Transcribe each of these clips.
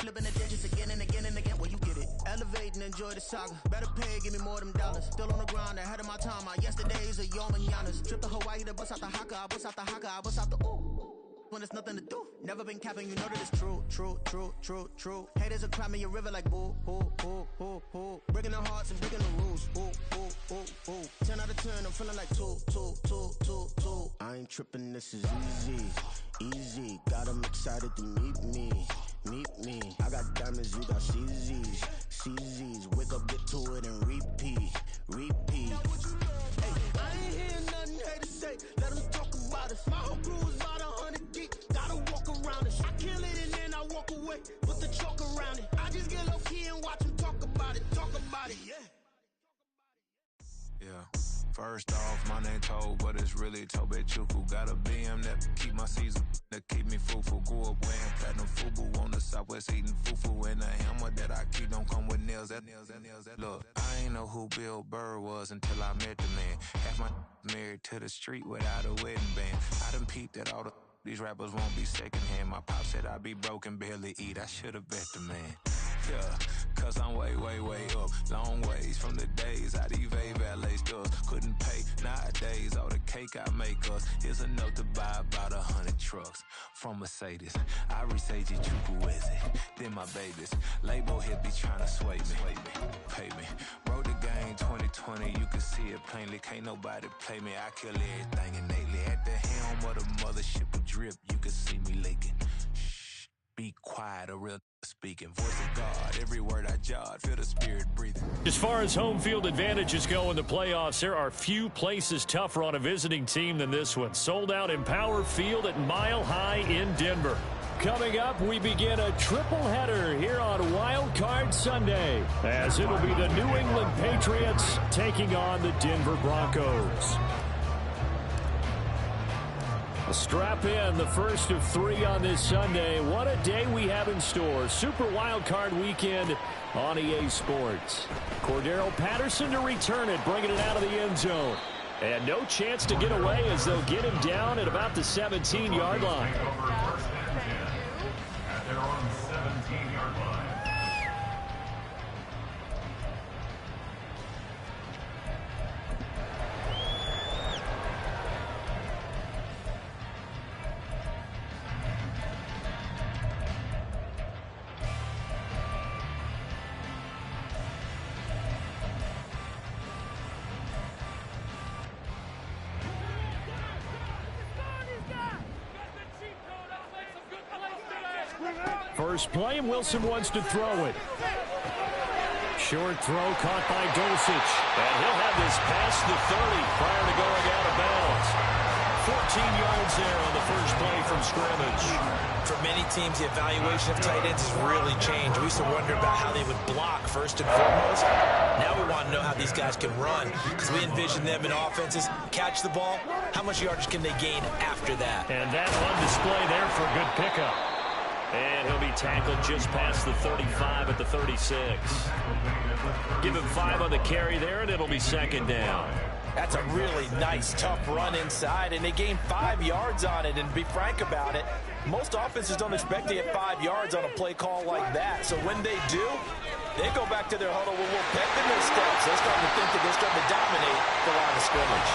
Flipping the digits again and again and again. Well, you get it. Elevate and enjoy the saga. Better pay, give me more of them dollars. Still on the grind, ahead of my time. My yesterdays are yo mananas. Trip to Hawaii to bust out the haka. I bust out the haka. I bust out the ooh. When there's nothing to do. Never been capping, you know that it's true, true, true, true, true. Haters are climbing your river like boo, boo, boo, boo, boo. Breaking their hearts and breaking the rules. Ooh, ooh, ooh, ooh. 10 out of 10, I'm feeling like 2, 2, 2, 2, 2. I ain't tripping, this is easy, easy. Got 'em excited to meet me, meet me. I got diamonds, you got CZs, CZs. Wake up, get to it and repeat, repeat. Hey, I ain't hearing nothing haters say. Let them talk about us. My whole crew is about 100 deep. Gotta walk around it. I kill it and then I walk away. Put the chalk around it. I just get low key and watch them talk about it. Talk about it, yeah. Yeah. First off, my name Tobe, but it's really Tobe Chuku. Got a BM that keep my season, that keep me fruitful. Grew up wearing platinum FUBU on the Southwest eating fufu. And the hammer that I keep don't come with nails. Look, I ain't know who Bill Burr was until I met the man. Half my married to the street without a wedding band. I done peeped at all these rappers won't be secondhand. My pop said I'd be broken, barely eat. I should've bet the man. Yeah, cause I'm way, way, way up. Long ways from the days I these valet stores couldn't pay. Nowadays, all the cake I make us is enough to buy about 100 trucks from Mercedes. I resage it, Chukwueze, then my babies. Label here be trying to sway me, pay me. Wrote the game 2020, you can see it plainly. Can't nobody play me, I kill everything innately. At the helm of the mothership with drip, you can see me leaking. Shh, be quiet, a real speaking. Voice of God, every word I jot, feel the spirit breathing. As far as home field advantages go in the playoffs, there are few places tougher on a visiting team than this one. Sold out Empower Field at Mile High in Denver. Coming up, we begin a triple header here on Wild Card Sunday, as it'll be the New England Patriots taking on the Denver Broncos. Strap in, the first of 3 on this Sunday. What a day we have in store. Super Wild Card Weekend on EA Sports. Cordero Patterson to return it, bringing it out of the end zone. And no chance to get away as they'll get him down at about the 17-yard line. At their own 17-yard line. First play, and Wilson wants to throw it. Short throw caught by Dulcich. And he'll have this past the 30 prior to going out of bounds. 14 yards there on the first play from scrimmage. For many teams, the evaluation of tight ends has really changed. We used to wonder about how they would block first and foremost. Now we want to know how these guys can run, because we envision them in offenses catch the ball. How much yardage can they gain after that? And that on display there for a good pickup. And he'll be tackled just past the 35 at the 36. Give him 5 on the carry there, and it'll be second down. That's a really nice, tough run inside, and they gained 5 yards on it. And to be frank about it, most offenses don't expect to get 5 yards on a play call like that. So when they do, they go back to their huddle with a little pep in their steps. They're starting to think that they're starting to dominate the line of scrimmage.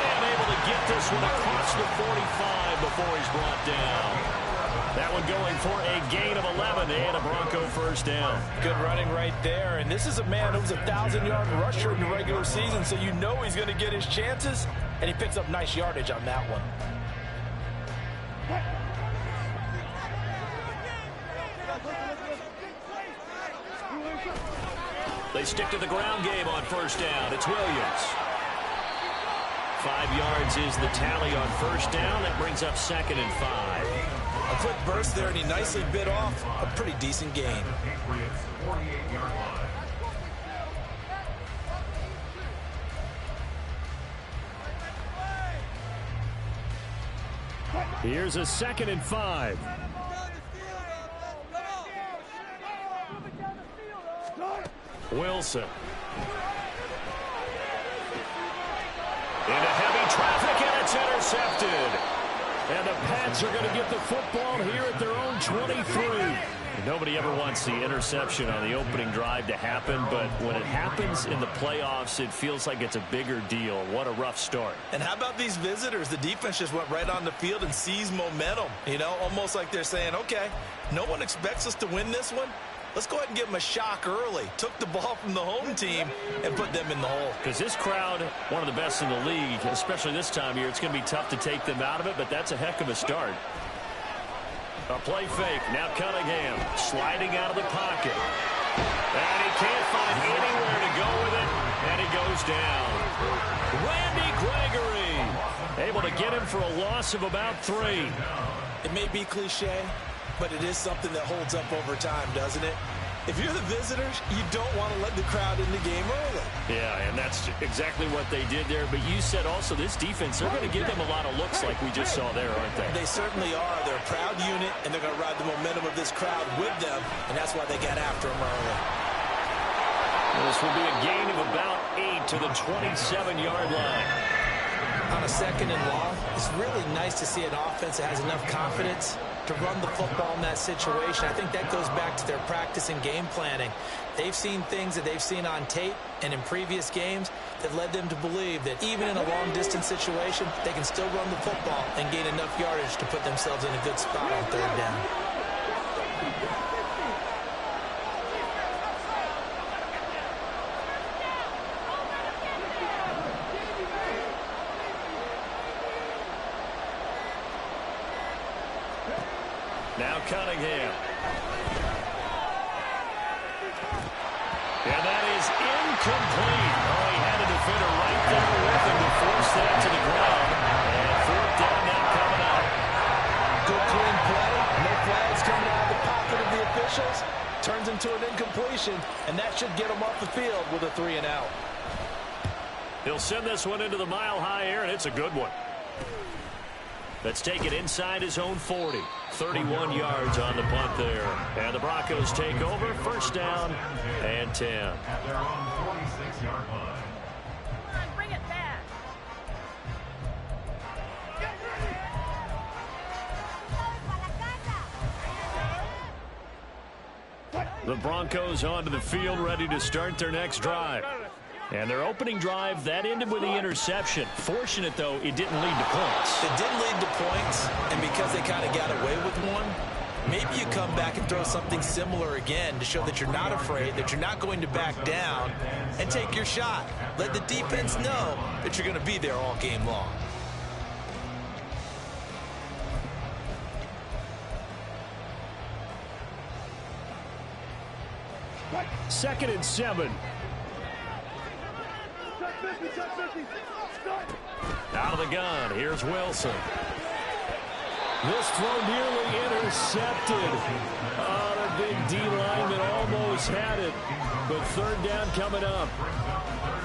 And able to get this one across the 45 before he's brought down. That one going for a gain of 11 and a Bronco first down. Good running right there. And this is a man who's a 1,000-yard rusher in the regular season, so you know he's going to get his chances. And he picks up nice yardage on that one. They stick to the ground game on first down. It's Williams. 5 yards is the tally on first down. That brings up second and 5. A quick burst there, and he nicely bit off a pretty decent gain. Here's a second and 5. Wilson. Into heavy traffic, and it's intercepted. And the Pats are going to get the football here at their own 23. Nobody ever wants the interception on the opening drive to happen, but when it happens in the playoffs, it feels like it's a bigger deal. What a rough start. And how about these visitors? The defense just went right on the field and seized momentum, you know, almost like they're saying, okay, no one expects us to win this one. Let's go ahead and give them a shock early. Took the ball from the home team and put them in the hole. Because this crowd, one of the best in the league, especially this time of year, it's going to be tough to take them out of it, but that's a heck of a start. A play fake. Now Cunningham sliding out of the pocket. And he can't find anywhere to go with it, and he goes down. Randy Gregory able to get him for a loss of about 3. It may be cliche, but it is something that holds up over time, doesn't it? If you're the visitors, you don't want to let the crowd in the game early. Yeah, and that's exactly what they did there. But you said also this defense, they're going to give them a lot of looks like we just saw there, aren't they? They certainly are. They're a proud unit, and they're going to ride the momentum of this crowd with them, and that's why they got after them early. This will be a gain of about 8 to the 27-yard line. On a 2nd and long, it's really nice to see an offense that has enough confidence to run the football in that situation. I think that goes back to their practice and game planning. They've seen things that they've seen on tape and in previous games that led them to believe that even in a long-distance situation, they can still run the football and gain enough yardage to put themselves in a good spot on 3rd down. Now Cunningham. And that is incomplete. Oh, he had a defender right there with him to force that to the ground. And 4th down now coming up. Good clean play. No flags coming out of the pocket of the officials. Turns into an incompletion, and that should get him off the field with a 3 and out. He'll send this one into the mile-high air, and it's a good one. Let's take it inside his own 40. 31 yards on the punt there. And the Broncos take over. 1st down and 10. At their own 46-yard line. Bring it back. The Broncos onto the field, ready to start their next drive. And their opening drive, that ended with the interception. Fortunate, though, it didn't lead to points. It didn't lead to points, and because they kind of got away with one, maybe you come back and throw something similar again to show that you're not afraid, that you're not going to back down, and take your shot. Let the defense know that you're going to be there all game long. Second and 7. Out of the gun, here's Wilson. This throw nearly intercepted. Oh, the big D lineman almost had it. But 3rd down coming up.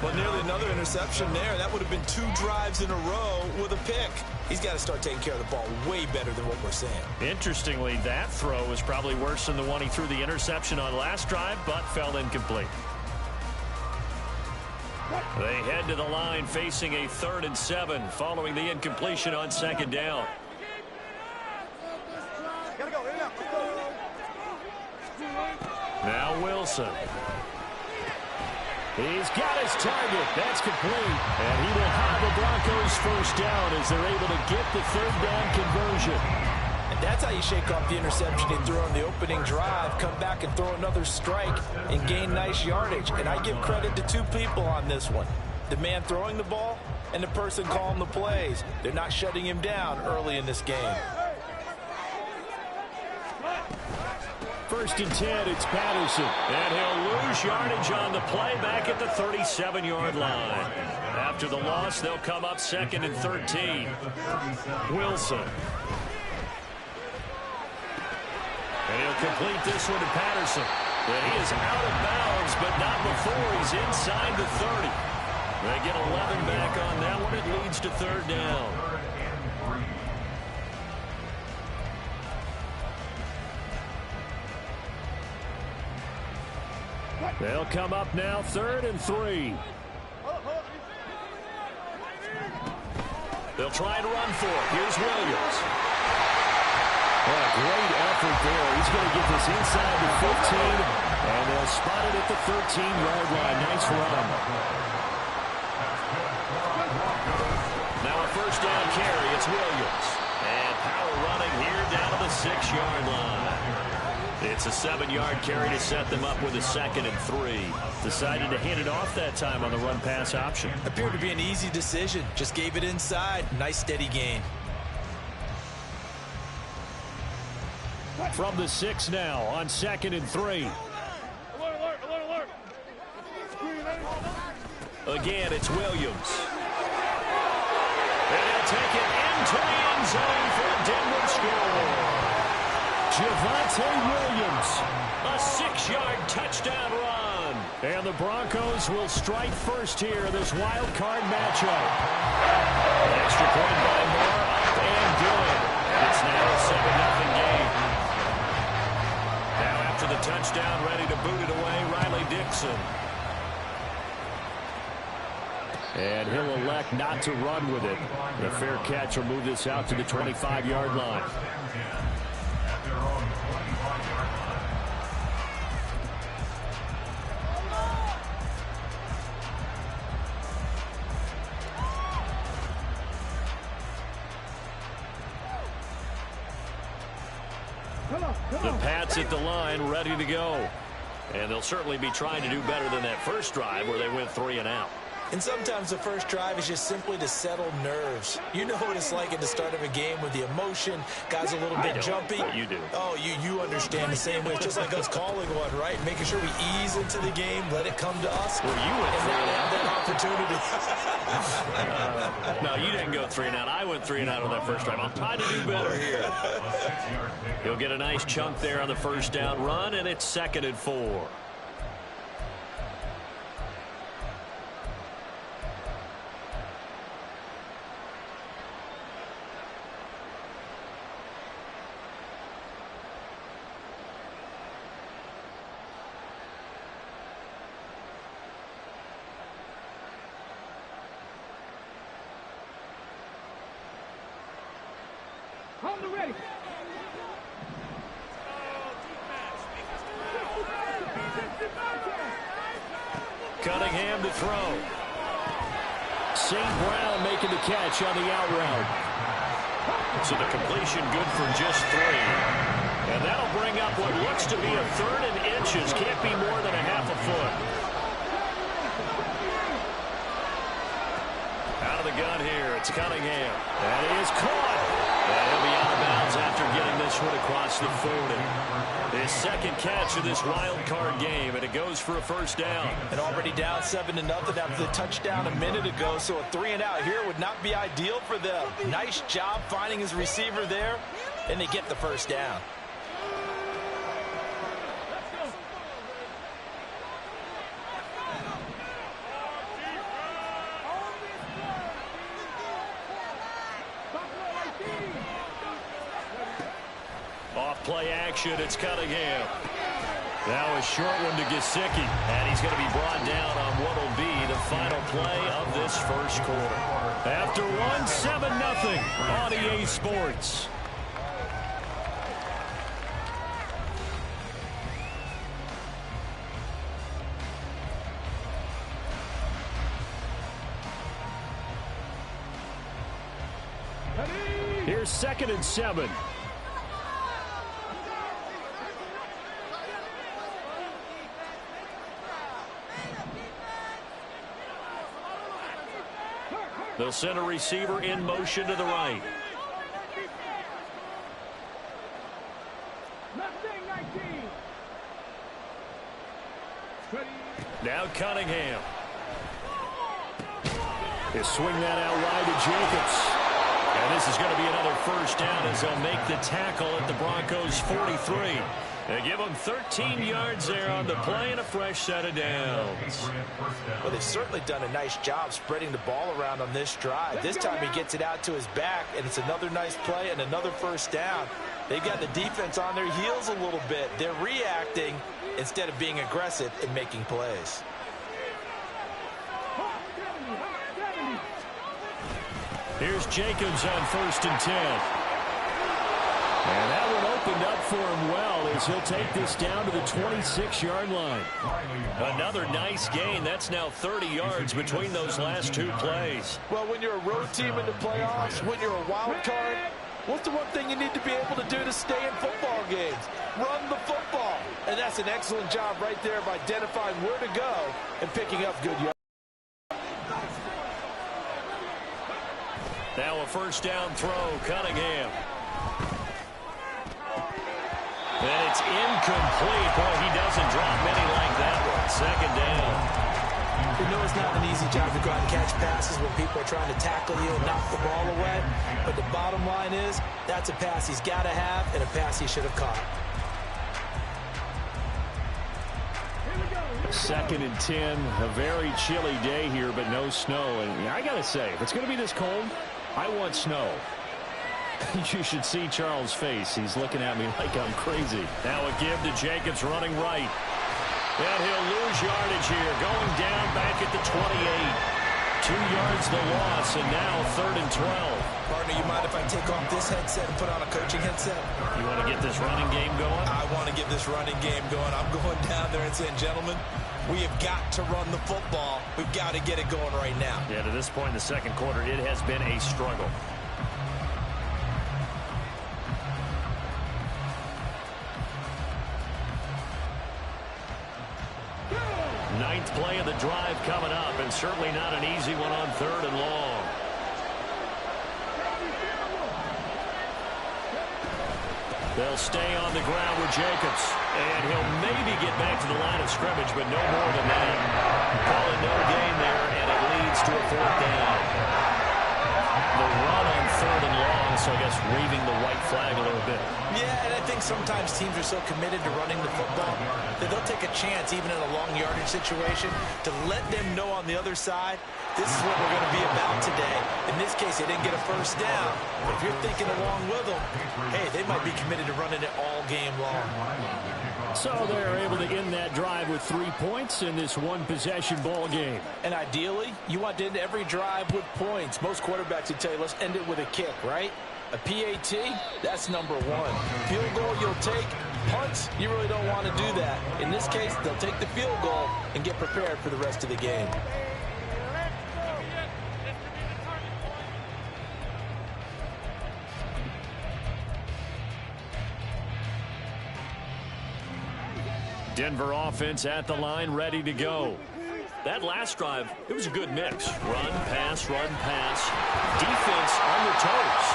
But nearly another interception there. That would have been 2 drives in a row with a pick. He's got to start taking care of the ball way better than what we're seeing. Interestingly, that throw was probably worse than the one he threw the interception on last drive, but fell incomplete. They head to the line facing a 3rd and 7 following the incompletion on 2nd down. Now Wilson. He's got his target. That's complete. And he will have the Broncos 1st down as they're able to get the 3rd down conversion. And that's how you shake off the interception he threw on the opening drive, come back and throw another strike and gain nice yardage. And I give credit to 2 people on this one. The man throwing the ball and the person calling the plays. They're not shutting him down early in this game. 1st and 10, it's Patterson. And he'll lose yardage on the play back at the 37-yard line. After the loss, they'll come up 2nd and 13. Wilson. And he'll complete this one to Patterson. And he is out of bounds, but not before he's inside the 30. They get 11 back on that one. It leads to 3rd down. They'll come up now 3rd and 3. They'll try to run for it. Here's Williams. Well, a great effort there. He's going to get this inside the 15, and they'll spot it at the 13-yard line. Nice run. Now a first down carry. It's Williams. And power running here down to the 6-yard line. It's a 7-yard carry to set them up with a 2nd and 3. Decided to hand it off that time on the run-pass option. Appeared to be an easy decision. Just gave it inside. Nice steady gain. From the 6 now on 2nd and 3. Again, it's Williams. And he'll take it into the end zone for a Denver score. Javonte Williams, a 6-yard touchdown run. And the Broncos will strike first here in this wild card matchup. An extra point by Moore, up and good. It's now a 7-0 game. Now after the touchdown, ready to boot it away, Riley Dixon. And he'll elect not to run with it. A fair catch will move this out to the 25-yard line. The Pats at the line, ready to go. And they'll certainly be trying to do better than that first drive where they went 3 and out. And sometimes the first drive is just simply to settle nerves. You know what it's like at the start of a game with the emotion. Guys a little bit jumpy. But you do. Oh, you understand the same way. It's just like us calling one, right? Making sure we ease into the game, let it come to us. Well, you went and not have that opportunity. No, you didn't go 3 and out. I went 3 and out on that first drive. I'm trying to do better here. He'll get a nice chunk there on the first down run, and it's 2nd and 4. Cunningham to throw. St. Brown making the catch on the out route. So the completion good for just 3. And that'll bring up what looks to be a 3rd and inches. Can't be more than a half a foot. Out of the gun here, it's Cunningham. That is caught. And he'll be out of bounds after getting this one across the 40. His 2nd catch of this wild card game, and it goes for a first down. And already down 7-0 after the touchdown a minute ago, so a 3 and out here would not be ideal for them. Nice job finding his receiver there, and they get the first down. Play action, it's Cunningham. Now a short one to Gesicki. And he's going to be brought down on what will be the final play of this first quarter. After 7-0 on EA Sports. Here's 2nd and 7. They'll send a receiver in motion to the right. Now Cunningham. They swing that out wide to Jacobs. And this is going to be another first down as they'll make the tackle at the Broncos' 43. They give them 13 yards there on the play and a fresh set of downs. Well, they've certainly done a nice job spreading the ball around on this drive. This time he gets it out to his back, and it's another nice play and another first down. They've got the defense on their heels a little bit. They're reacting instead of being aggressive and making plays. Here's Jacobs on 1st and 10. And that one opened up for him well as he'll take this down to the 26-yard line. Another nice gain. That's now 30 yards between those last two plays. Well, when you're a road team in the playoffs, when you're a wild card, what's the one thing you need to be able to do to stay in football games? Run the football. And that's an excellent job right there of identifying where to go and picking up good yards. Now a first down throw, Cunningham. And it's incomplete. Boy, he doesn't drop many like that one. Second down. You know it's not an easy job to go out and catch passes when people are trying to tackle you and knock the ball away. But the bottom line is that's a pass he's got to have and a pass he should have caught. 2nd and 10. A very chilly day here, but no snow. And I got to say, if it's going to be this cold, I want snow. You should see Charles' face. He's looking at me like I'm crazy. Now a give to Jacobs running right. And he'll lose yardage here. Going down back at the 28. 2 yards the loss, and now 3rd and 12. Partner, you mind if I take off this headset and put on a coaching headset? You want to get this running game going? I want to get this running game going. I'm going down there and saying, gentlemen, we have got to run the football. We've got to get it going right now. Yeah, to this point in the second quarter, it has been a struggle. Ninth play of the drive coming up, and certainly not an easy one on 3rd and long. They'll stay on the ground with Jacobs, and he'll maybe get back to the line of scrimmage, but no more than that. Call it no gain there, and it leads to a 4th down. The run on 3rd and long, so I guess waving the white flag a little bit. Yeah, and I think sometimes teams are so committed to running the football that they'll take a chance, even in a long yardage situation, to let them know on the other side, this is what we're going to be about today. In this case, they didn't get a first down. But if you're thinking along with them, hey, they might be committed to running it all game long. So they're able to end that drive with 3 points in this one-possession ball game. And ideally, you want to end every drive with points. Most quarterbacks would tell you, let's end it with a kick, right? A PAT, that's number 1. Field goal you'll take. Punts, you really don't want to do that. In this case, they'll take the field goal and get prepared for the rest of the game. Denver offense at the line, ready to go. That last drive, it was a good mix. Run, pass, defense on your toes.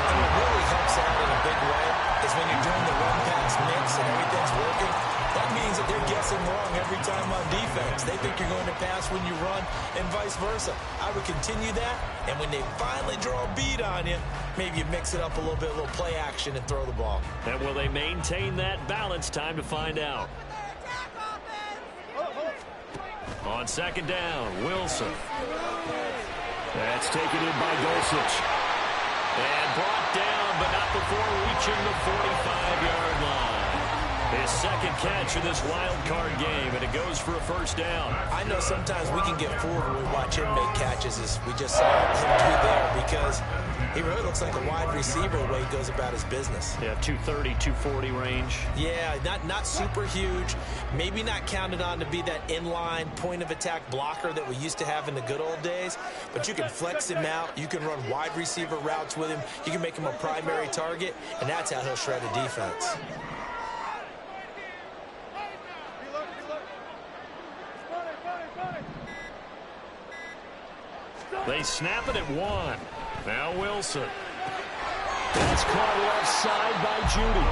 And what really helps out in a big way is when you're doing the run-pass mix and everything's working, that means that they're guessing wrong every time on defense. They think you're going to pass when you run and vice versa. I would continue that, and when they finally draw a beat on you, maybe you mix it up a little bit, a little play action, and throw the ball. And will they maintain that balance? Time to find out. On 2nd down, Wilson. That's taken in by Dulcich. And brought down, but not before reaching the 45-yard line. His 2nd catch of this wild card game, and it goes for a first down. I know sometimes we can get fooled when we watch him make catches, as we just saw him do there, because he really looks like a wide receiver the way he goes about his business. Yeah, 230, 240 range. Yeah, not super huge. Maybe not counted on to be that inline point-of-attack blocker that we used to have in the good old days, but you can flex him out. You can run wide receiver routes with him. You can make him a primary target, and that's how he'll shred a defense. They snap it at 1. Now Wilson. That's caught left side by Judy.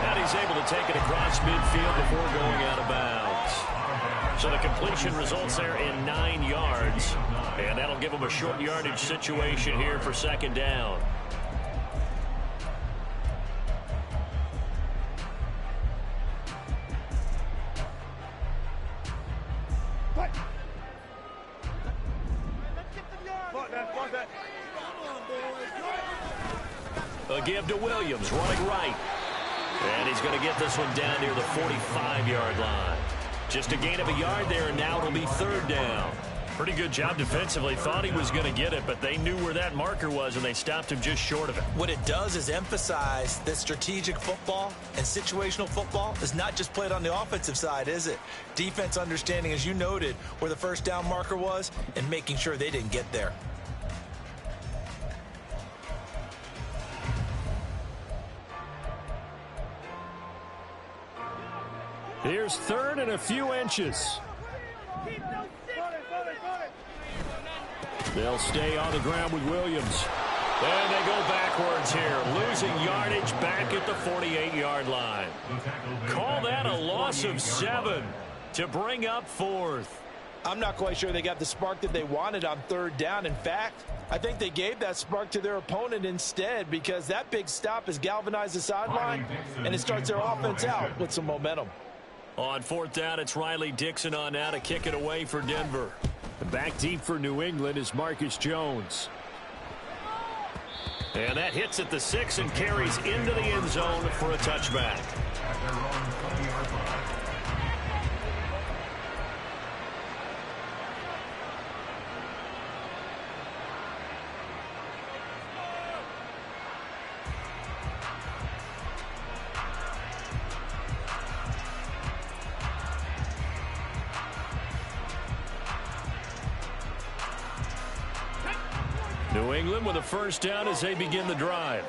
And he's able to take it across midfield before going out of bounds. So the completion results there in 9 yards. And that'll give them a short yardage situation here for 2nd down. A give to Williams, running right. And he's going to get this one down near the 45-yard line. Just a gain of a yard there, and now it'll be 3rd down. Pretty good job defensively. Thought he was going to get it, but they knew where that marker was, and they stopped him just short of it. What it does is emphasize that strategic football and situational football is not just played on the offensive side, is it? Defense understanding, as you noted, where the first down marker was and making sure they didn't get there. Here's 3rd and a few inches. They'll stay on the ground with Williams. And they go backwards here, losing yardage back at the 48-yard line. Call that a loss of 7 to bring up 4th. I'm not quite sure they got the spark that they wanted on 3rd down. In fact, I think they gave that spark to their opponent instead, because that big stop has galvanized the sideline, and it starts their offense out with some momentum. On 4th down, it's Riley Dixon on now to kick it away for Denver. Back deep for New England is Marcus Jones. And that hits at the 6 and carries into the end zone for a touchback. New England with a first down as they begin the drive.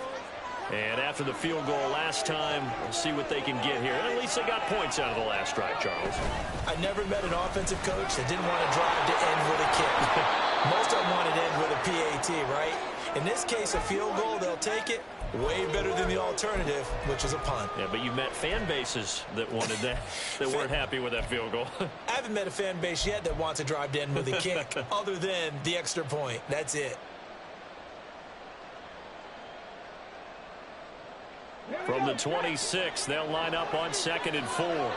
And after the field goal last time, we'll see what they can get here. At least they got points out of the last drive, Charles. I never met an offensive coach that didn't want to drive to end with a kick. Most of them wanted to end with a PAT, right? In this case, a field goal, they'll take it. Way better than the alternative, which is a punt. Yeah, but you met fan bases that wanted that, that weren't happy with that field goal. I haven't met a fan base yet that wants to drive to end with a kick, other than the extra point. That's it. From the 26, they'll line up on 2nd and 4.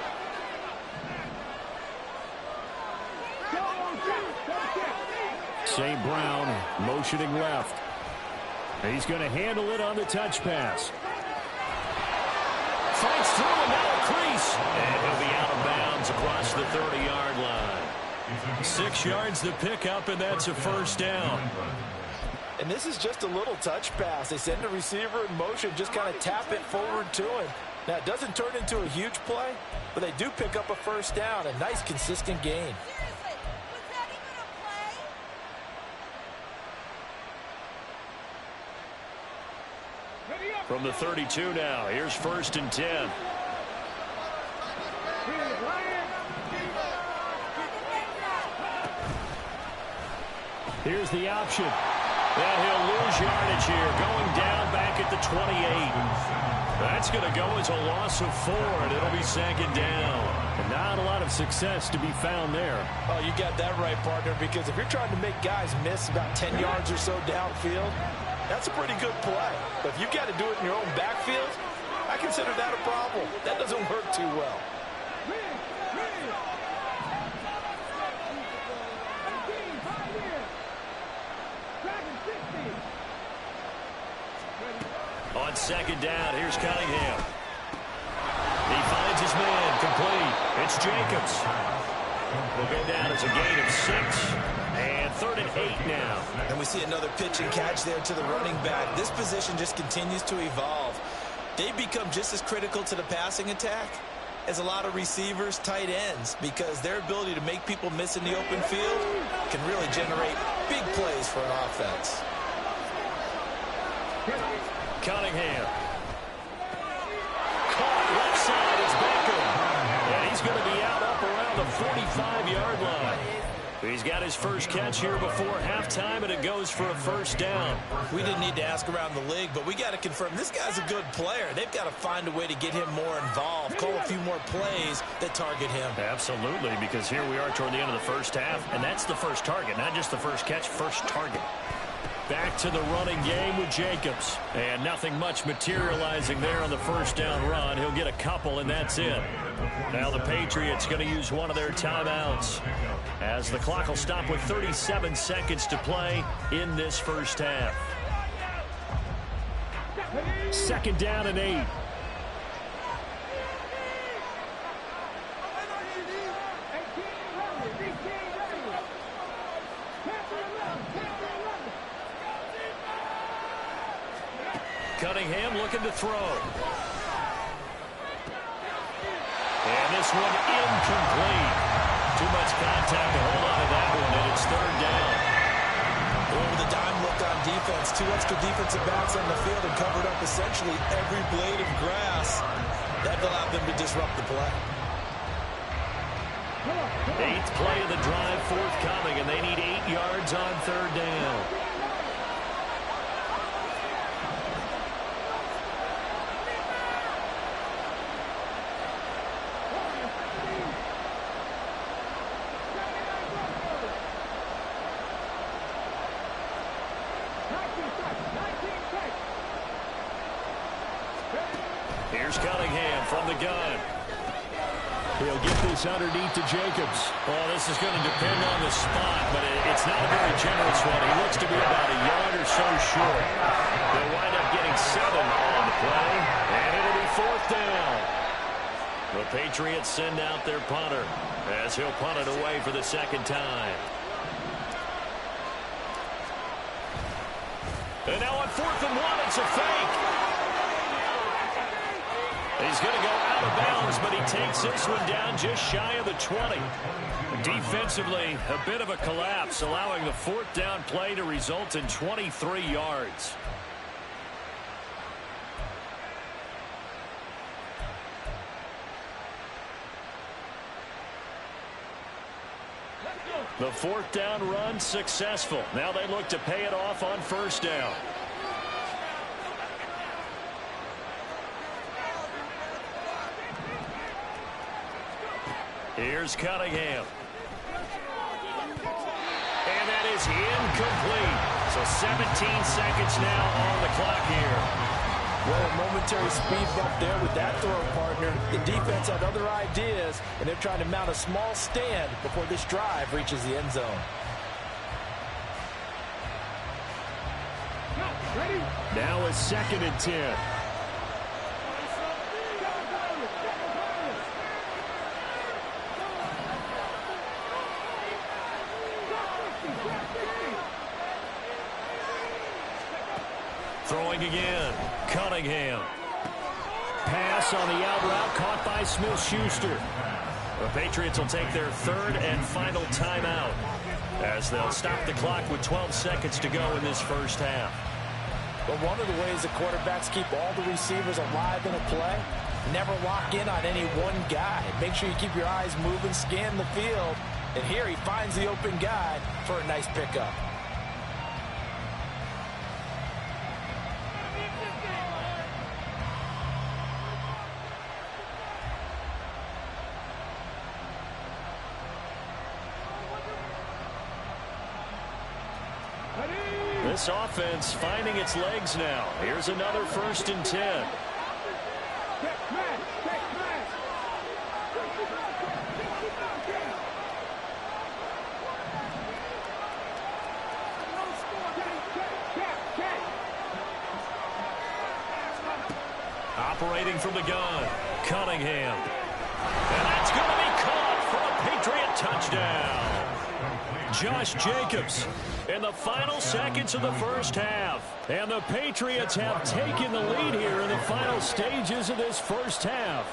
St. Brown motioning left. He's going to handle it on the touch pass. Fights through and now a crease. And he'll be out of bounds across the 30-yard line. 6 yards to pick up, and that's a first down. And this is just a little touch pass. They send the receiver in motion, just kind of tap it forward to him. Now, it doesn't turn into a huge play, but they do pick up a first down. A nice, consistent gain. From the 32 now, here's 1st and 10. Here's the option. And he'll lose yardage here, going down back at the 28. That's going to go as a loss of 4, and it'll be 2nd down. And not a lot of success to be found there. Oh, you got that right, partner, because if you're trying to make guys miss about 10 yards or so downfield, that's a pretty good play. But if you got to do it in your own backfield, I consider that a problem. That doesn't work too well. On 2nd down, here's Cunningham. He finds his man, complete. It's Jacobs. Will go down as a gain of 6. And 3rd and 8 now. And we see another pitch and catch there to the running back. This position just continues to evolve. They become just as critical to the passing attack as a lot of receivers, tight ends, because their ability to make people miss in the open field can really generate big plays for an offense. Cunningham. Caught left side is Beckham. And he's going to be out up around the 45-yard line. He's got his first catch here before halftime, and it goes for a first down. We didn't need to ask around the league, but we got to confirm this guy's a good player. They've got to find a way to get him more involved, call a few more plays that target him. Absolutely, because here we are toward the end of the first half, and that's the first target, not just the first catch, first target. Back to the running game with Jacobs. And nothing much materializing there on the first down run. He'll get a couple, and that's it. Now the Patriots going to use one of their timeouts, as the clock will stop with 37 seconds to play in this first half. 2nd down and 8. Cunningham looking to throw. And this one incomplete. Too much contact to hold on to that one, and it's third down. Over the dime look on defense. 2 extra defensive backs on the field and covered up essentially every blade of grass. That allowed them to disrupt the play. 8th play of the drive forthcoming, and they need 8 yards on third down. Here's Cunningham from the gun. He'll get this underneath to Jacobs. Oh, this is going to depend on the spot, but it's not a very generous one. He looks to be about a yard or so short. They'll wind up getting 7 on the play, and it'll be 4th down. The Patriots send out their punter as he'll punt it away for the second time. And now on 4th and 1, it's a fake. He's going to go out of bounds, but he takes this one down just shy of the 20. Defensively, a bit of a collapse, allowing the 4th down play to result in 23 yards. The 4th down run successful. Now they look to pay it off on 1st down. Here's Cunningham. And that is incomplete. So 17 seconds now on the clock here. Well, a momentary speed bump there with that throw, partner. The defense had other ideas, and they're trying to mount a small stand before this drive reaches the end zone. Now a 2nd and 10. Throwing again. Cunningham. Pass on the out route caught by Smith-Schuster. The Patriots will take their 3rd and final timeout as they'll stop the clock with 12 seconds to go in this first half. But one of the ways the quarterbacks keep all the receivers alive in a play, never lock in on any one guy. Make sure you keep your eyes moving, scan the field, and here he finds the open guy for a nice pickup. This offense finding its legs now. Here's another 1st and 10. Operating from the gun, Cunningham. And that's going to be caught for a Patriot touchdown. Josh Jacobs in the final seconds of the first half. And the Patriots have taken the lead here in the final stages of this first half.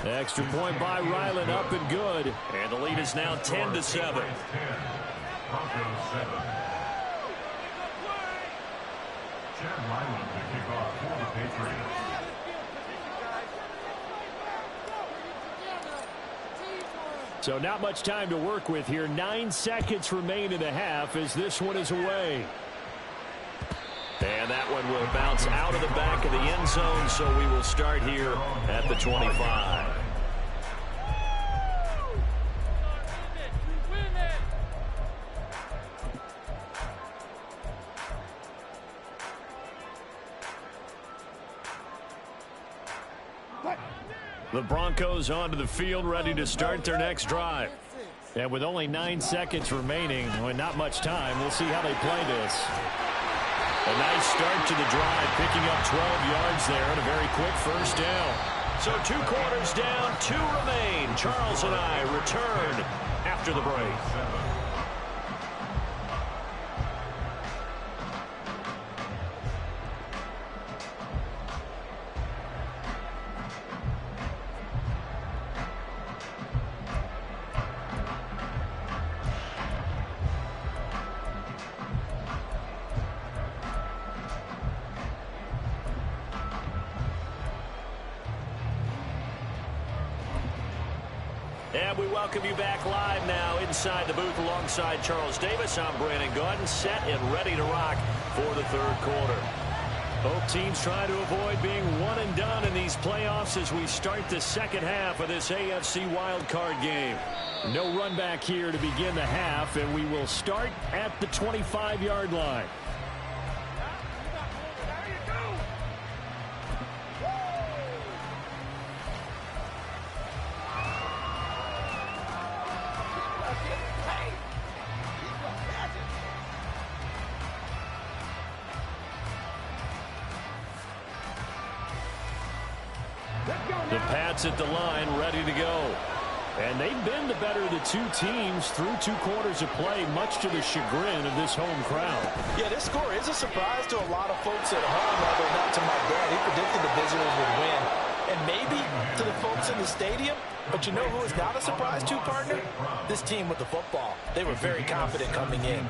Extra point by Ryland up and good. And the lead is now 10-7. Chad Ryland to kick off for the Patriots. So not much time to work with here. 9 seconds remain in the half as this one is away. And that one will bounce out of the back of the end zone, so we will start here at the 25. The Broncos onto the field, ready to start their next drive. And with only 9 seconds remaining, and not much time, we'll see how they play this. A nice start to the drive, picking up 12 yards there and a very quick first down. So 2 quarters down, 2 remain. Charles and I return after the break. And we welcome you back live now inside the booth alongside Charles Davis. I'm Brandon Gaudin, set and ready to rock for the third quarter. Both teams try to avoid being one and done in these playoffs as we start the second half of this AFC wildcard game. No run back here to begin the half, and we will start at the 25-yard line. The Pats at the line, ready to go. And they've been the better of the two teams through 2 quarters of play, much to the chagrin of this home crowd. Yeah, this score is a surprise to a lot of folks at home, although not to my dad. He predicted the visitors would win. And maybe to the folks in the stadium. But you know who is not a surprise to, partner? This team with the football. They were very confident coming in.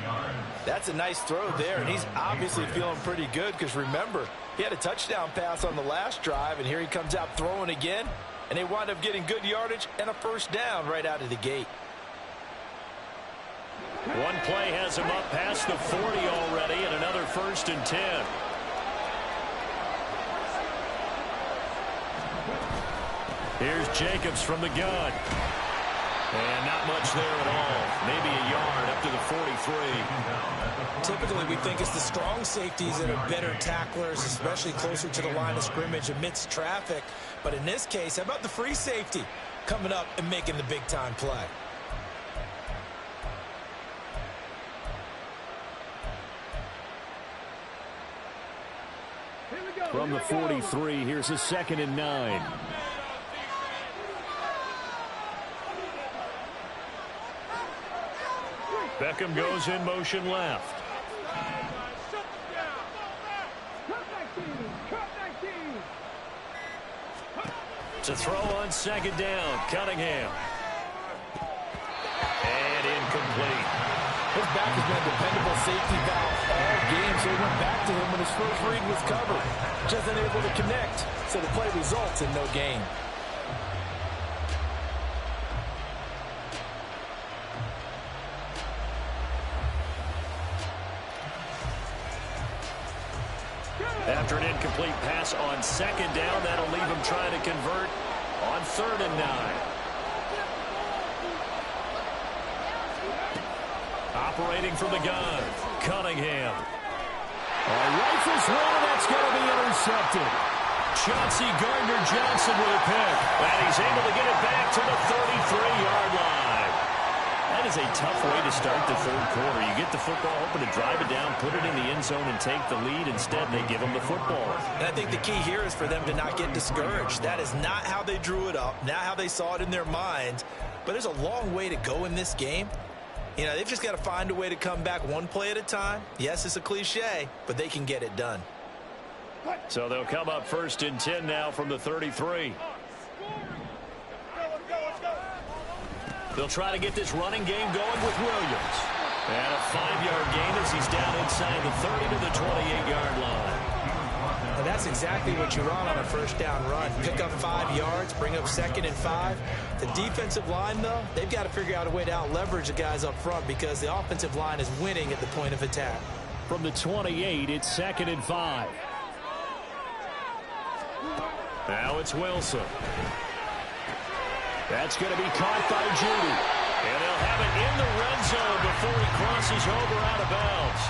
That's a nice throw there, and he's obviously feeling pretty good because, remember, he had a touchdown pass on the last drive, and here he comes out throwing again, and they wind up getting good yardage and a first down right out of the gate. One play has him up past the 40 already, and another 1st and 10. Here's Jacobs from the gun. And not much there at all. Maybe a yard up to the 43. Typically, we think it's the strong safeties that are better tacklers, especially closer to the line of scrimmage amidst traffic. But in this case, how about the free safety coming up and making the big-time play? From the 43, here's a 2nd and 9. Beckham goes in motion left. To throw on 2nd down, Cunningham. And incomplete. His back has been a dependable safety valve all game, so he went back to him when his first read was covered. Just unable to connect, so the play results in no gain. After an incomplete pass on 2nd down, that'll leave him trying to convert on 3rd and 9. Operating from the gun, Cunningham. Rifles one, and that's going to be intercepted. Chauncey Gardner-Johnson with a pick, and he's able to get it back to the 33-yard line. That is a tough way to start the third quarter. You get the football, hoping to drive it down, put it in the end zone, and take the lead. Instead, they give them the football. And I think the key here is for them to not get discouraged. That is not how they drew it up, not how they saw it in their minds. But there's a long way to go in this game. You know, they've just got to find a way to come back one play at a time. Yes, it's a cliche, but they can get it done. So they'll come up 1st and 10 now from the 33. They'll try to get this running game going with Williams. And a 5-yard gain as he's down inside the 30 to the 28-yard line. And that's exactly what you want on a first down run. Pick up 5 yards, bring up 2nd and 5. The defensive line, though, they've got to figure out a way to out-leverage the guys up front because the offensive line is winning at the point of attack. From the 28, it's 2nd and 5. Now it's Wilson. That's going to be caught by Judy. And they'll have it in the red zone before he crosses over out of bounds.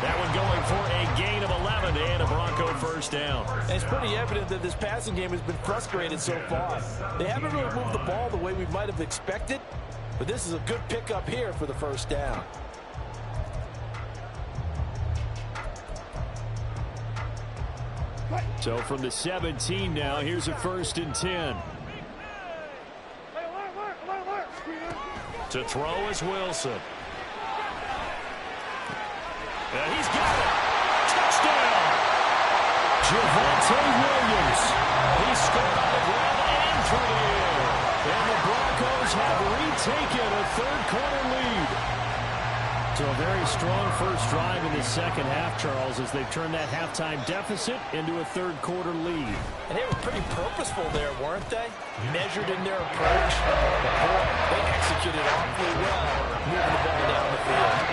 That one going for a gain of 11 and a Bronco first down. And it's pretty evident that this passing game has been frustrated so far. They haven't really moved the ball the way we might have expected, but this is a good pickup here for the first down. So from the 17 now, here's a 1st and 10. To throw is Wilson. And he's got it. Touchdown. Javonte Williams. He scored on the ground and through the air. And the Broncos have retaken a third quarter lead. So a very strong first drive in the second half, Charles, as they've turned that halftime deficit into a third-quarter lead. And they were pretty purposeful there, weren't they? Measured in their approach. But boy, they executed awfully well, moving the ball down the field.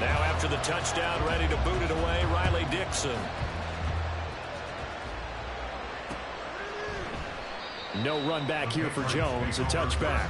Now after the touchdown, ready to boot it away, Riley Dixon. No run back here for Jones, a touchback.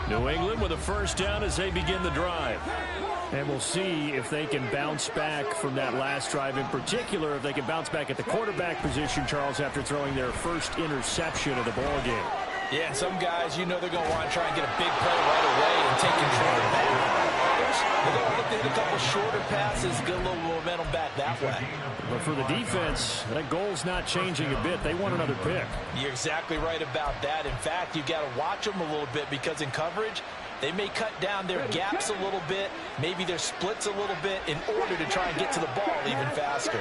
New England with a first down as they begin the drive. And we'll see if they can bounce back from that last drive, in particular if they can bounce back at the quarterback position, Charles, after throwing their first interception of the ball game. Yeah, and some guys, you know they're going to want to try and get a big play right away and take control back. They're going to look to hit a couple shorter passes, get a little momentum back that way. But for the defense, that goal's not changing a bit. They want another pick. You're exactly right about that. In fact, you've got to watch them a little bit because in coverage, they may cut down their gaps a little bit, maybe their splits a little bit in order to try and get to the ball even faster.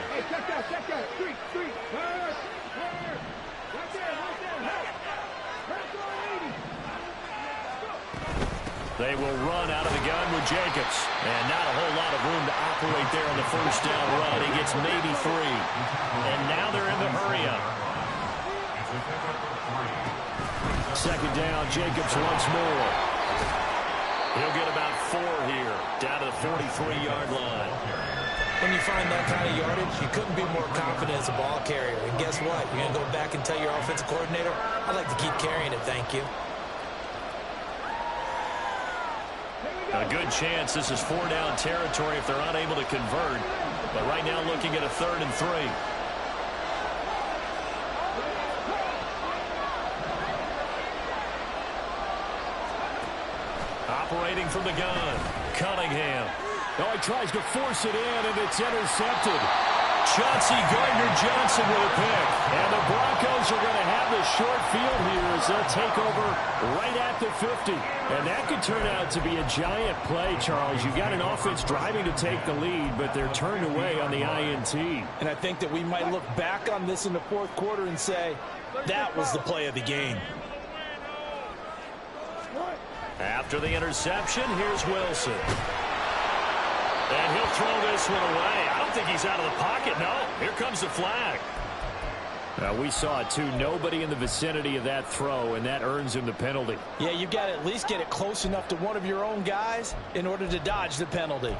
They will run out of the gun with Jacobs. And not a whole lot of room to operate there on the first down run. He gets maybe 3. And now they're in the hurry-up. Second down, Jacobs once more. He'll get about 4 here, down to the 43-yard line. When you find that kind of yardage, you couldn't be more confident as a ball carrier. And guess what? You're going to go back and tell your offensive coordinator, I'd like to keep carrying it, thank you. A good chance this is 4-down territory if they're unable to convert. But right now looking at a 3rd and 3. Operating from the gun, Cunningham. Oh, he tries to force it in, and it's intercepted. Chauncey Gardner-Johnson with a pick. And the Broncos are going to have the short field here as they'll take over right at the 50. And that could turn out to be a giant play, Charles. You've got an offense driving to take the lead, but they're turned away on the INT. And I think that we might look back on this in the fourth quarter and say, that was the play of the game. After the interception, here's Wilson. And he'll throw this one away. I don't think he's out of the pocket, no. Here comes the flag. We saw it, too. Nobody in the vicinity of that throw, and that earns him the penalty. Yeah, you've got to at least get it close enough to one of your own guys in order to dodge the penalty.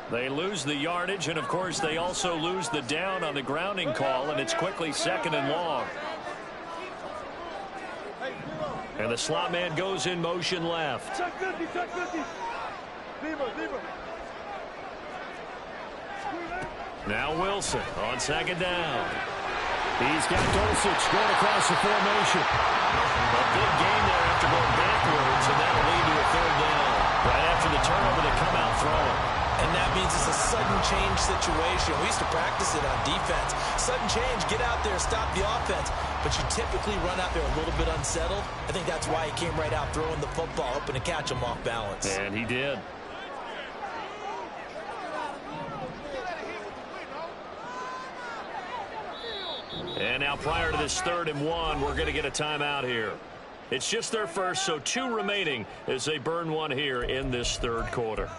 They lose the yardage, and, of course, they also lose the down on the grounding call, and it's quickly 2nd and long. And the slot man goes in motion left. Now Wilson on 2nd down. He's got Dulcich going across the formation. A big game there after going backwards, and that'll lead to a 3rd down. Right after the turnover, they come out throwing. And that means it's a sudden change situation. We used to practice it on defense. Sudden change, get out there, stop the offense. But you typically run out there a little bit unsettled. I think that's why he came right out throwing the football, hoping to catch him off balance. And he did. And now prior to this 3rd and 1, we're going to get a timeout here. It's just their first, so 2 remaining as they burn one here in this 3rd quarter.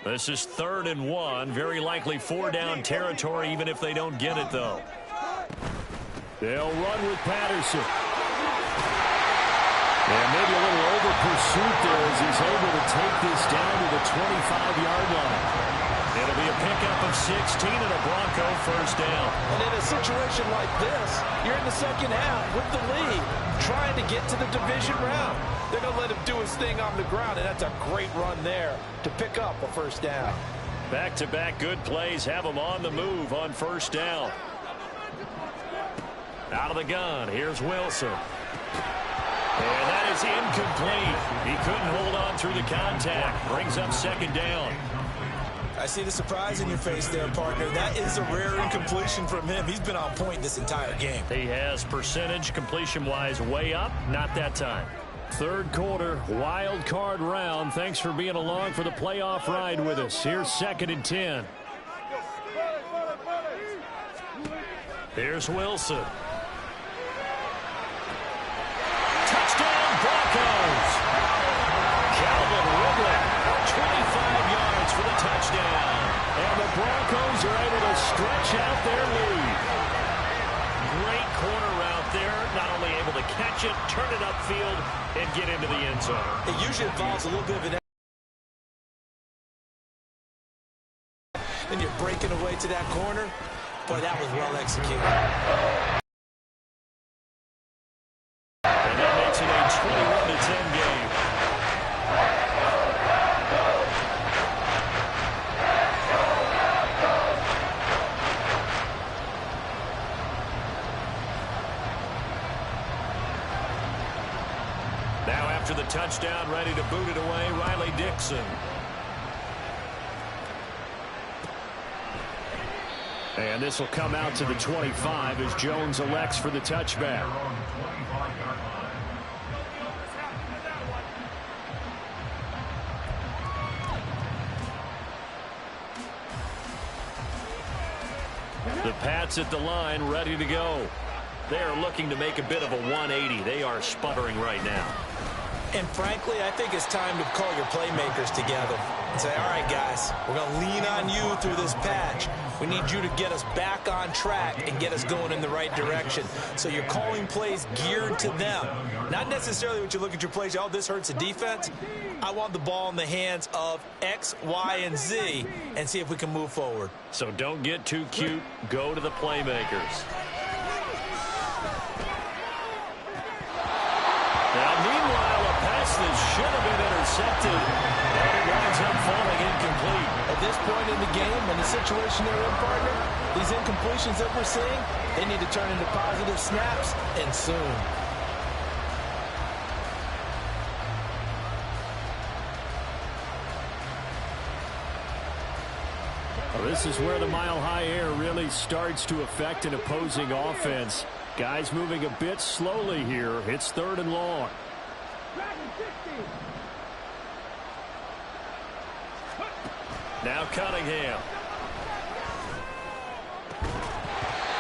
This is 3rd and 1. Very likely 4-down territory, even if they don't get it, though. They'll run with Patterson. And maybe a little pursuit there as he's able to take this down to the 25-yard line. It'll be a pickup of 16 and a Bronco first down. And in a situation like this, you're in the second half with the lead, trying to get to the division round. They're going to let him do his thing on the ground, and that's a great run there to pick up a first down. Back-to-back good plays have him on the move on first down. Out of the gun, here's Wilson. And that is incomplete. He couldn't hold on through the contact. Brings up second down. I see the surprise in your face there, partner. That is a rare incompletion from him. He's been on point this entire game. He has percentage completion-wise way up. Not that time. Third quarter, wild card round. Thanks for being along for the playoff ride with us. Here's 2nd and 10. Here's Wilson. Touchdown, Broncos. Calvin Ridley, 25 yards for the touchdown. And the Broncos are able to stretch out their lead. Great corner route there. Not only able to catch it, turn it upfield, and get into the end zone. It usually involves a little bit of an... Then you're breaking away to that corner. Boy, that was well executed. And that makes it a 21-10 game. Now after the touchdown, ready to boot it away, Riley Dixon. And this will come out to the 25 as Jones elects for the touchback. The Pats at the line, ready to go. They are looking to make a bit of a 180. They are sputtering right now. And frankly, I think it's time to call your playmakers together and say, all right, guys, we're going to lean on you through this patch. We need you to get us back on track and get us going in the right direction. So you're calling plays geared to them. Not necessarily what you look at your plays, oh, this hurts the defense. I want the ball in the hands of X, Y, and Z and see if we can move forward. So don't get too cute. Go to the playmakers. Now, meanwhile, a pass that should have been intercepted, and it winds up falling incomplete. At this point in the game, and the situation they're in, partner, these incompletions that we're seeing, they need to turn into positive snaps, and soon. Well, this is where the mile-high air really starts to affect an opposing offense. Guys moving a bit slowly here. It's 3rd and long. Now Cunningham.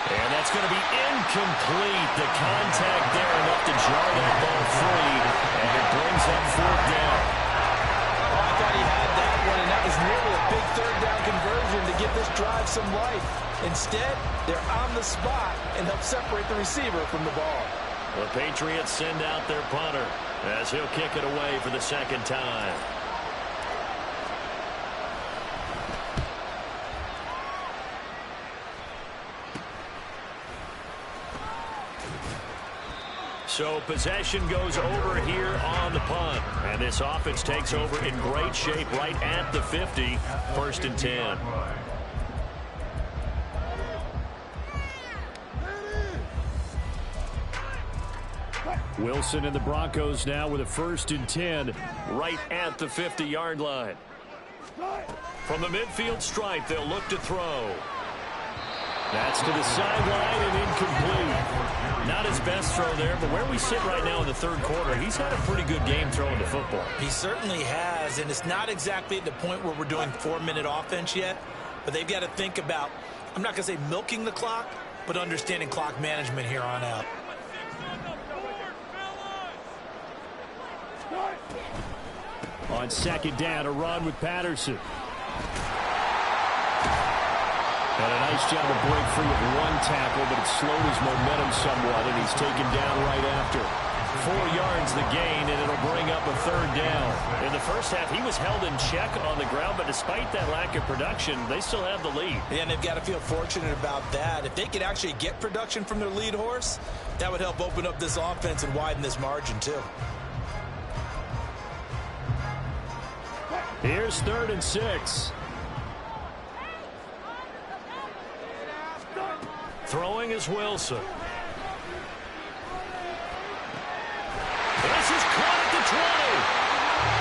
And that's going to be incomplete. The contact there enough to jar that ball free. And it brings up 4th down. Oh, I thought he had that one, and that was nearly a big 3rd down conversion to give this drive some life. Instead, they're on the spot and help separate the receiver from the ball. The Patriots send out their punter as he'll kick it away for the 2nd time. So possession goes over here on the punt. And this offense takes over in great shape right at the 50. 1st and 10. Wilson and the Broncos now with a 1st and 10 right at the 50-yard line. From the midfield stripe, they'll look to throw. That's to the sideline and incomplete. Not his best throw there, but where we sit right now in the 3rd quarter, he's had a pretty good game throwing the football. He certainly has, and it's not exactly at the point where we're doing 4-minute offense yet, but they've got to think about, I'm not going to say milking the clock, but understanding clock management here on out. On 2nd down, a run with Patterson. And a nice job to break free of one tackle, but it slowed his momentum somewhat, and he's taken down right after. 4 yards the gain, and it'll bring up a third down. In the first half, he was held in check on the ground, but despite that lack of production, they still have the lead. And they've got to feel fortunate about that. If they could actually get production from their lead horse, that would help open up this offense and widen this margin too. Here's 3rd and 6. Throwing is Wilson. This is caught at the 20.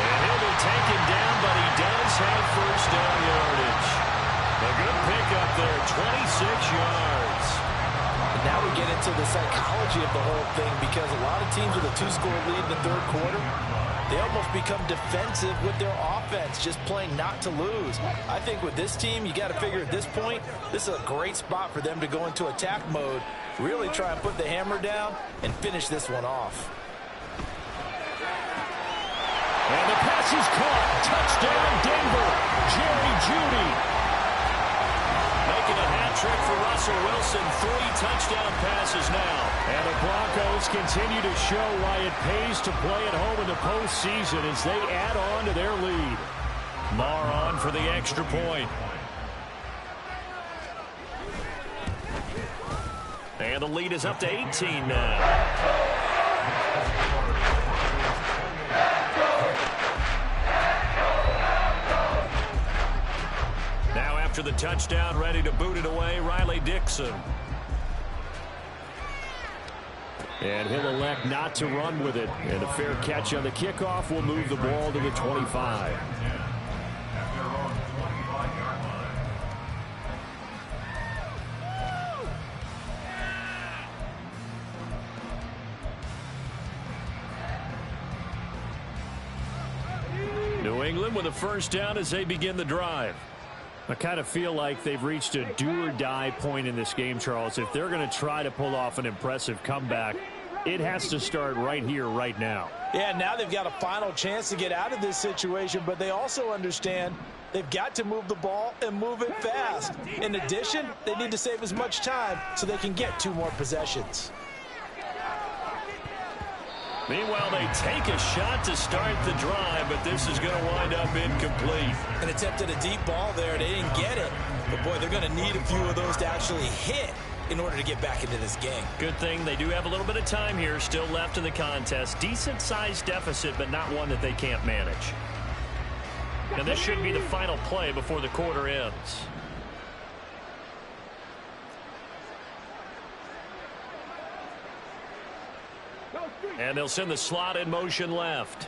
And he'll be taken down, but he does have first down yardage. A good pickup there, 26 yards. And now we get into the psychology of the whole thing, because a lot of teams with a 2-score lead in the third quarter, they almost become defensive with their offense, just playing not to lose. I think with this team, you got to figure at this point, this is a great spot for them to go into attack mode, really try and put the hammer down and finish this one off. And the pass is caught. Touchdown, Denver. Jerry Jeudy. Making a hat trick for Russell Wilson. 3 touchdown passes now. And the Broncos continue to show why it pays to play at home in the postseason as they add on to their lead. Marr on for the extra point. And the lead is up to 18 now. After the touchdown, ready to boot it away, Riley Dixon. And he'll elect not to run with it. And a fair catch on the kickoff will move the ball to the 25. New England with a first down as they begin the drive. I kind of feel like they've reached a do-or-die point in this game, Charles. If they're going to try to pull off an impressive comeback, it has to start right here, right now. Yeah, now they've got a final chance to get out of this situation, but they also understand they've got to move the ball and move it fast. In addition, they need to save as much time so they can get 2 more possessions. Meanwhile, they take a shot to start the drive, but this is going to wind up incomplete. An attempt at a deep ball there. They didn't get it. But, boy, they're going to need a few of those to actually hit in order to get back into this game. Good thing they do have a little bit of time here still left in the contest. Decent-sized deficit, but not one that they can't manage. And this should be the final play before the quarter ends. And they'll send the slot in motion left.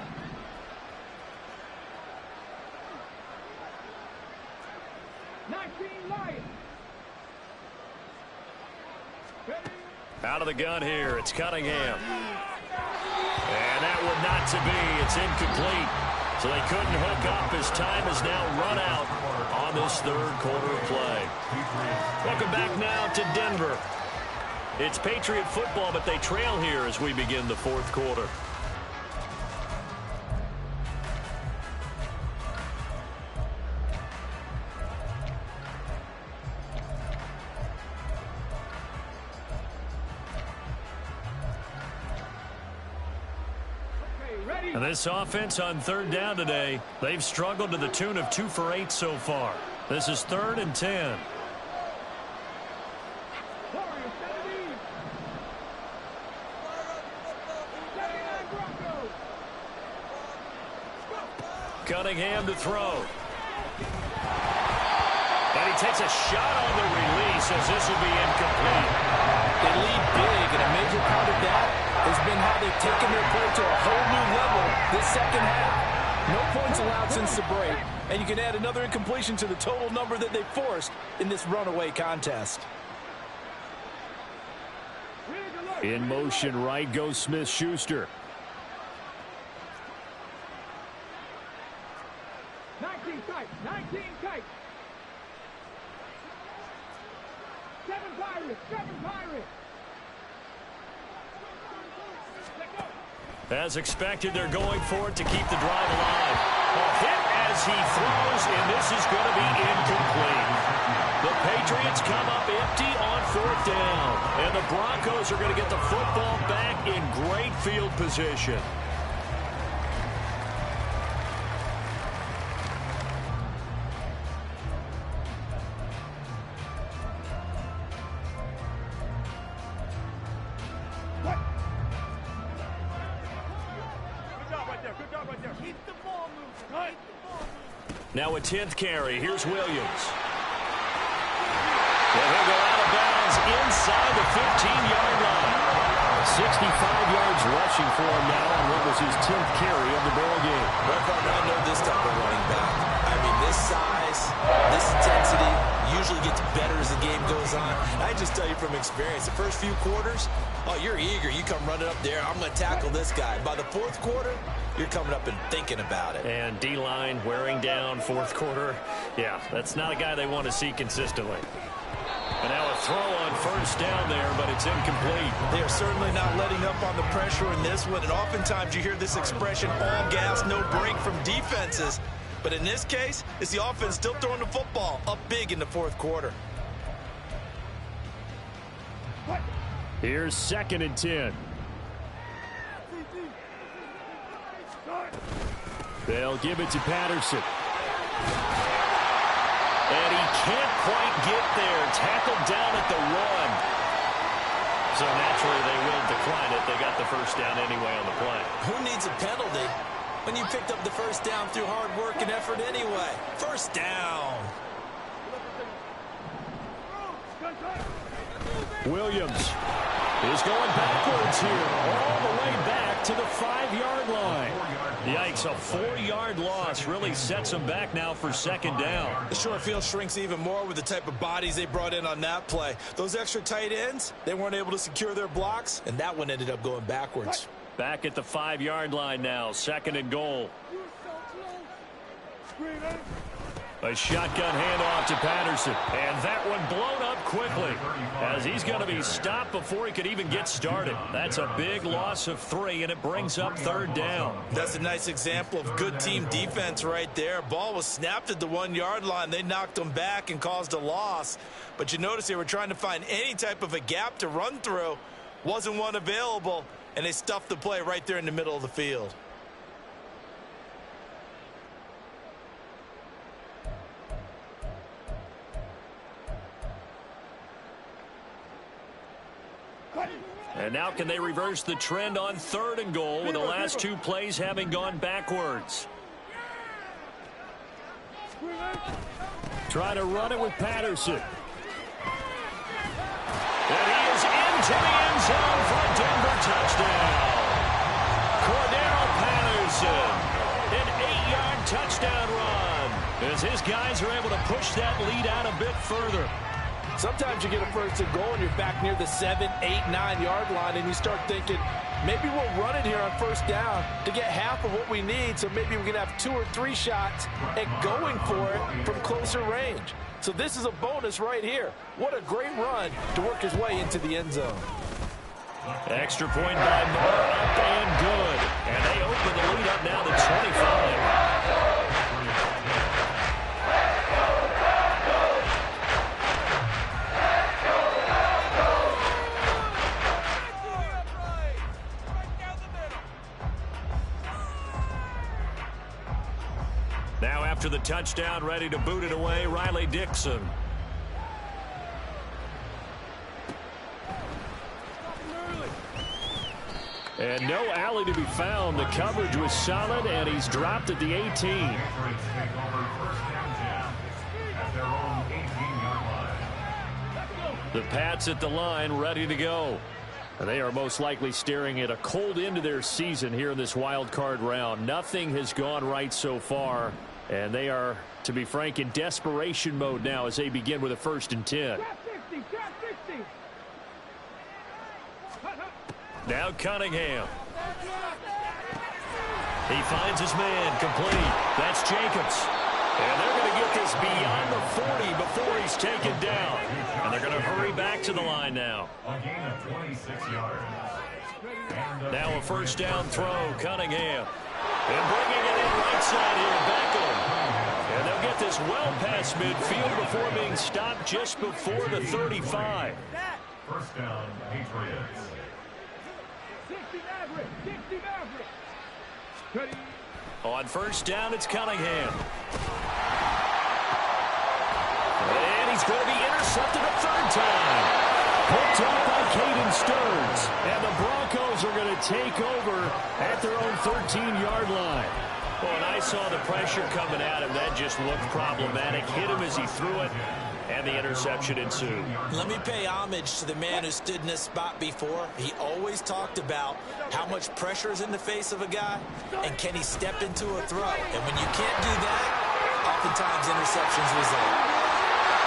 Out of the gun here, it's Cunningham. And that would not to be. It's incomplete. So they couldn't hook up as time is now run out on this third quarter play. Welcome back now to Denver. It's Patriot football, but they trail here as we begin the fourth quarter. And this offense on third down today, they've struggled to the tune of 2 for 8 so far. This is 3rd and 10. Cunningham to throw. And he takes a shot on the release as this will be incomplete. They lead big, and a major part of that has been how they've taken their play to a whole new level this second half. No points allowed since the break, and you can add another incompletion to the total number that they forced in this runaway contest. In motion right goes Smith-Schuster. 19 tight. 7 Pirates. As expected, they're going for it to keep the drive alive. A hit as he throws, and this is going to be incomplete. The Patriots come up empty on 4th down. And the Broncos are going to get the football back in great field position. Now a 10th carry. Here's Williams. And he'll go out of bounds inside the 15-yard line. 65 yards rushing for him now on what was his 10th carry of the ball game. I know this type of running back. I mean, this size, this intensity usually gets better as the game goes on. I just tell you from experience, the first few quarters, oh, you're eager. You come running up there. I'm going to tackle this guy. By the 4th quarter, you're coming up and thinking about it. And D-line wearing down 4th quarter. Yeah, that's not a guy they want to see consistently. And now a throw on 1st down there, but it's incomplete. They are certainly not letting up on the pressure in this one. And oftentimes you hear this expression, all gas, no break from defenses. But in this case, it's the offense still throwing the football up big in the 4th quarter. Here's 2nd and 10. They'll give it to Patterson. And he can't quite get there. Tackled down at the 1. So naturally they will decline it. They got the 1st down anyway on the play. Who needs a penalty when you picked up the 1st down through hard work and effort anyway? 1st down. Williams is going backwards here, all the way back to the 5-yard line. Yikes, a 4-yard loss really sets them back now for 2nd down. The short field shrinks even more with the type of bodies they brought in on that play. Those extra tight ends, they weren't able to secure their blocks, and that one ended up going backwards. Back at the 5-yard line now, 2nd and goal. A shotgun handoff to Patterson, and that one blown up quickly as he's going to be stopped before he could even get started. That's a big loss of 3, and it brings up 3rd down. That's a nice example of good team defense right there. Ball was snapped at the 1-yard line. They knocked him back and caused a loss. But you notice they were trying to find any type of a gap to run through. Wasn't one available, and they stuffed the play right there in the middle of the field. And now can they reverse the trend on 3rd and goal with the last 2 plays having gone backwards? Try to run it with Patterson. And he is into the end zone for a Denver touchdown. Cordero Patterson, an 8-yard touchdown run as his guys are able to push that lead out a bit further. Sometimes you get a 1st and goal and you're back near the 7, 8, 9-yard line and you start thinking, maybe we'll run it here on 1st down to get half of what we need, so maybe we can have 2 or 3 shots at going for it from closer range. So this is a bonus right here. What a great run to work his way into the end zone. Extra point by Moore, up and good. And they open the lead up now to 25. Now after the touchdown, ready to boot it away, Riley Dixon. And no alley to be found. The coverage was solid, and he's dropped at the 18. The Pats at the line, ready to go. And they are most likely staring at a cold end to their season here in this wild card round. Nothing has gone right so far, and they are, to be frank, in desperation mode now as they begin with a 1st and 10. Now Cunningham. He finds his man, complete. That's Jacobs. And they're going to get this beyond the 40 before he's taken down. And they're going to hurry back to the line now. Now a 1st down throw, Cunningham. And bringing it in right side here, Beckham. And they'll get this well past midfield before being stopped just before the 35. First down, Patriots. 60 Maverick. 60 Maverick. Ready. On first down, it's Cunningham. And he's going to be intercepted a third time. Picked off by Caden Stearns. And the Broncos are going to take over at their own 13-yard line. Well, and I saw the pressure coming at him. That just looked problematic. Hit him as he threw it, and the interception ensued. Let me pay homage to the man who stood in this spot before. He always talked about how much pressure is in the face of a guy, and can he step into a throw. And when you can't do that, oftentimes interceptions result.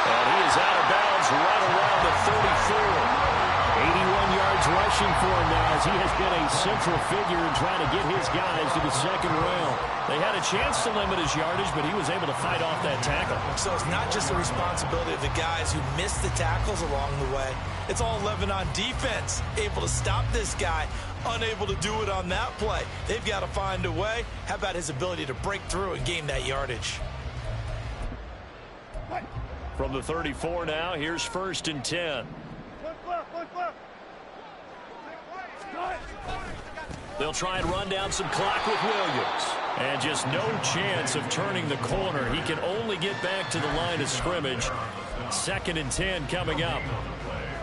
And he is out of bounds right around the 34. 81 yards rushing for him now as he has been a central figure in trying to get his guys to the second round. They had a chance to limit his yardage, but he was able to fight off that tackle. So it's not just the responsibility of the guys who missed the tackles along the way. It's all 11 on defense, able to stop this guy, unable to do it on that play. They've got to find a way. How about his ability to break through and gain that yardage? From the 34 now, here's first and 10. They'll try and run down some clock with Williams. And just no chance of turning the corner. He can only get back to the line of scrimmage. Second and 10 coming up.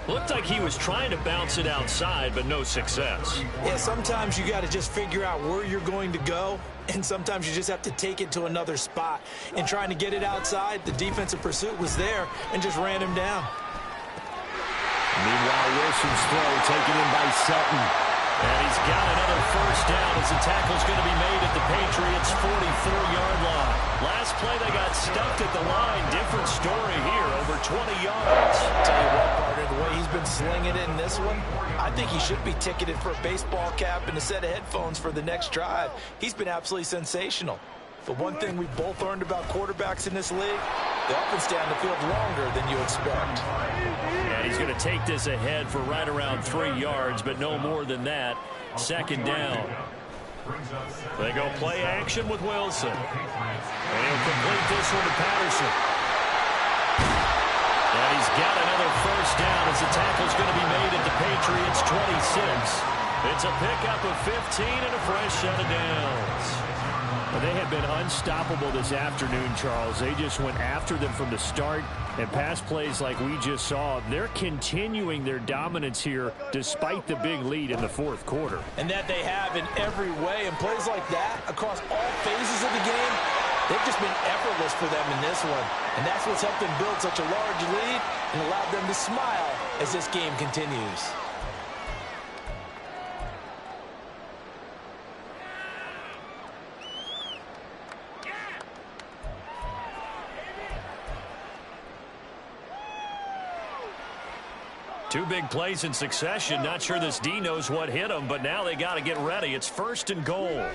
Looked like he was trying to bounce it outside, but no success. Yeah, sometimes you got to just figure out where you're going to go, and sometimes you just have to take it to another spot. And trying to get it outside, the defensive pursuit was there and just ran him down. Meanwhile, Wilson's throw taken in by Sutton. And he's got another first down as the tackle's going to be made at the Patriots' 44-yard line. Last play, they got stuffed at the line. Different story here, over 20 yards. Tell you what, partner, the way he's been slinging it in this one, I think he should be ticketed for a baseball cap and a set of headphones for the next drive. He's been absolutely sensational. But one thing we both learned about quarterbacks in this league, they often stay on the field longer than you expect. And he's going to take this ahead for right around 3 yards, but no more than that. Second down. They go play action with Wilson. And he'll complete this one to Patterson. And he's got another first down as the tackle's going to be made at the Patriots' 26. It's a pickup of 15 and a fresh set of downs. They have been unstoppable this afternoon, Charles. They just went after them from the start, and pass plays like we just saw, they're continuing their dominance here despite the big lead in the fourth quarter. And that they have in every way, and plays like that across all phases of the game, they've just been effortless for them in this one. And that's what's helped them build such a large lead and allowed them to smile as this game continues. Two big plays in succession. Not sure this D knows what hit him, but now they got to get ready. It's first and goal.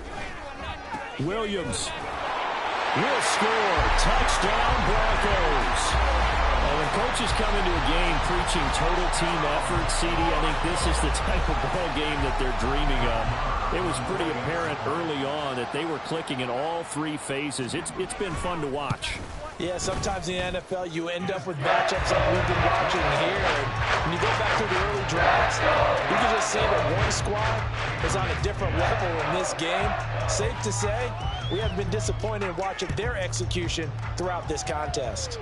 Williams will score. Touchdown, Broncos. When coaches come into a game preaching total team effort, CD, I think this is the type of ball game that they're dreaming of. It was pretty apparent early on that they were clicking in all three phases. It's been fun to watch. Yeah, sometimes in the NFL you end up with matchups like we've been watching here. And when you go back to the early drives, you can just see that one squad is on a different level in this game. Safe to say, we have been disappointed in watching their execution throughout this contest.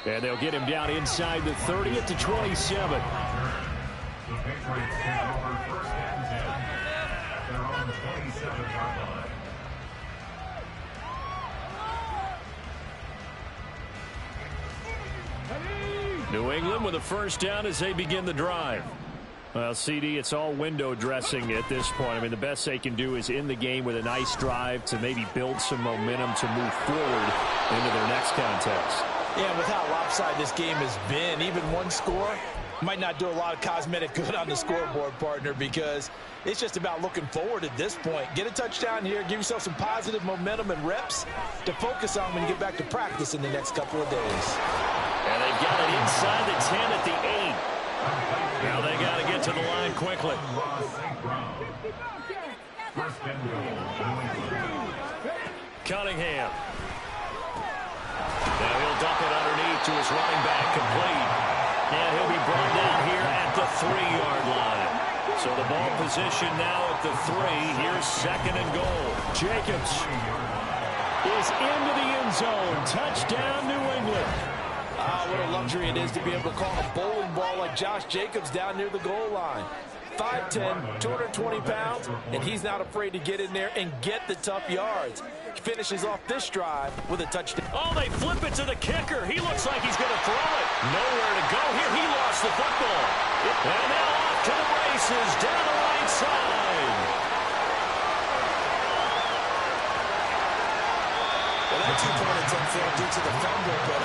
And they'll get him down inside the 30 at the 27. The Patriots take over first and 10 at their own 27-yard line. New England with a first down as they begin the drive. Well, CD, it's all window dressing at this point. I mean, the best they can do is in the game with a nice drive to maybe build some momentum to move forward into their next contest. Yeah, with how lopsided this game has been, even one score might not do a lot of cosmetic good on the scoreboard, partner, because it's just about looking forward at this point. Get a touchdown here, give yourself some positive momentum and reps to focus on when you get back to practice in the next couple of days. And they've got it inside the 10 at the 8. Now they got to get to the line quickly. First and goal, New England. Cunningham. Now he'll dump it underneath to his running back, complete. And he'll be brought down here at the 3-yard line. So the ball position now at the 3. Here's second and goal. Jacobs is into the end zone. Touchdown, New England. What a luxury it is to be able to call a bowling ball like Josh Jacobs down near the goal line. 5'10", 220 pounds, and he's not afraid to get in there and get the tough yards. He finishes off this drive with a touchdown. Oh, they flip it to the kicker. He looks like he's going to throw it. Nowhere to go here. He lost the football. And now off to the races down the right side. Well, that 2-point attempt failed due to the fumble, but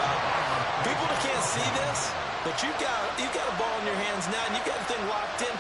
people that can't see this, but you've got a ball in your hands now, and you've got the thing locked in.